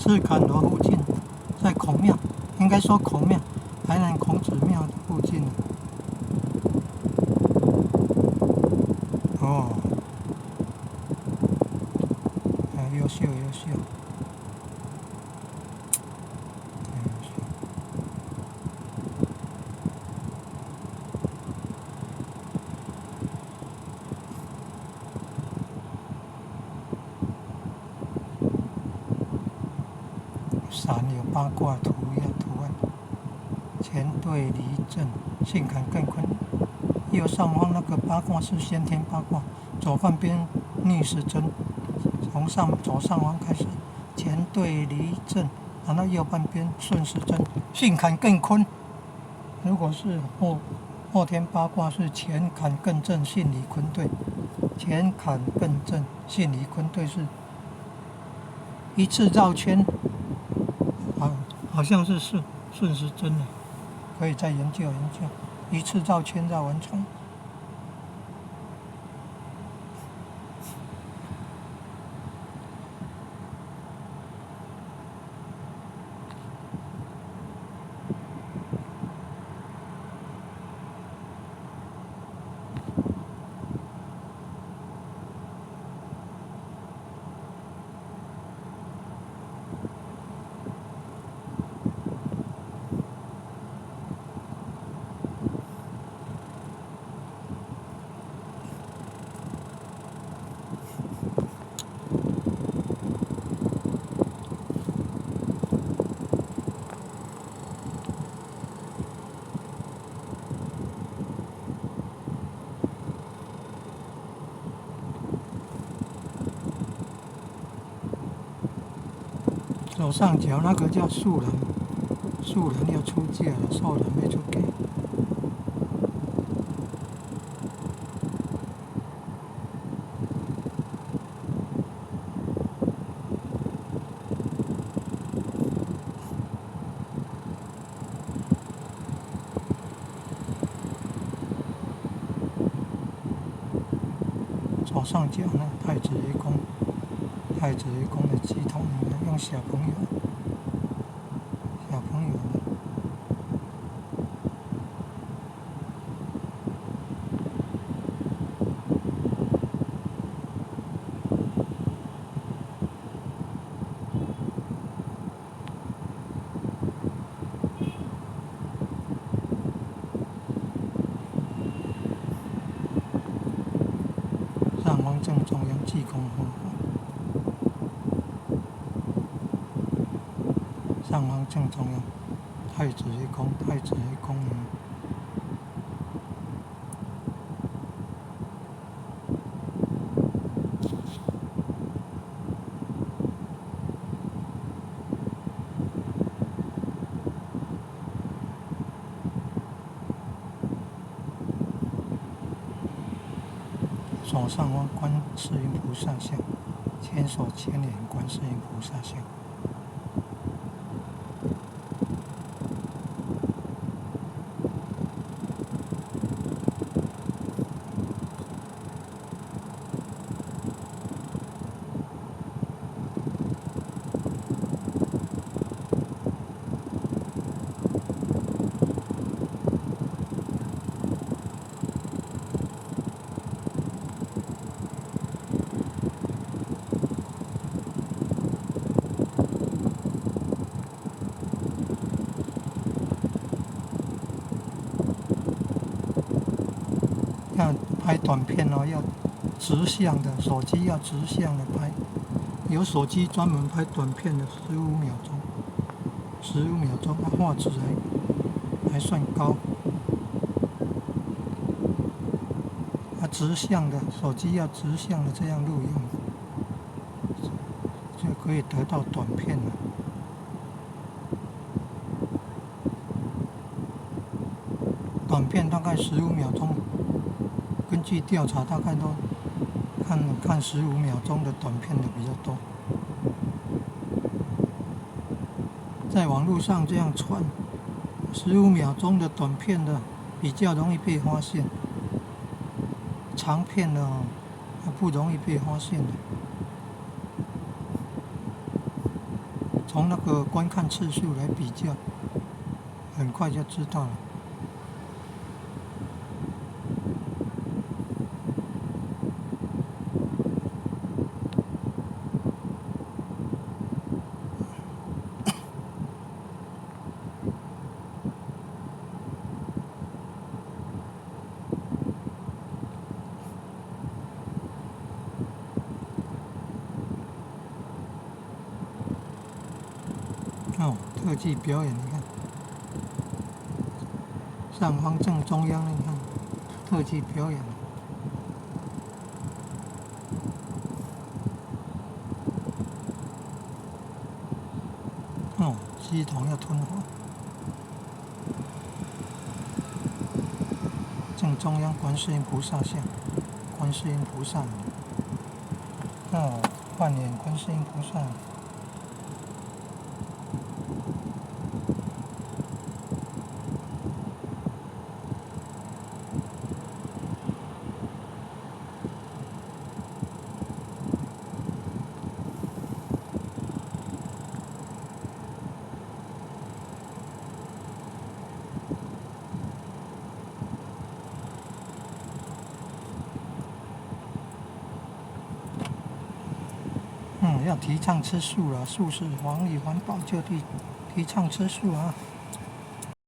赤坎楼附近，在孔庙，应该说孔庙，台南孔子庙附近。哦，优秀优秀。伞有八卦图案，乾兑离震，巽坎艮坤。右上方那个八卦是先天八卦，左半边逆时针，从左上方开始，乾兑离震，然后右半边顺时针，巽坎艮坤。如果是后天八卦是乾坎艮震，巽离坤兑，乾坎艮震，巽离坤兑是一次绕圈。好像是顺时针的，可以再研究研究。一次绕圈绕完成。左上角那个叫树人，树人要出界了，兽人没出界。左上角呢，太子爷宫的系统里面用小朋友的。上方正中央济公活佛，上方正中央太子爷宫左上方观世音菩萨像，千手千眼观世音菩萨像。要拍短片哦，要直向的，手机要直向的拍。有手机专门拍短片的，15秒钟，画质还算高。直向的手机要直向的这样录用，就可以得到短片了。短片大概15秒钟。根据调查，大概都看15秒钟的短片的比较多。在网络上这样传，15秒钟的短片的比较容易被发现，长片的不容易被发现的。从那个观看次数来比较，很快就知道了。哦，特技表演，你看，上方正中央，你看，特技表演。哦，系统要吞火。正中央观世音菩萨像，观世音菩萨。哦，扮演观世音菩萨。要提倡吃素了，素是防疫环保，就提倡吃素啊。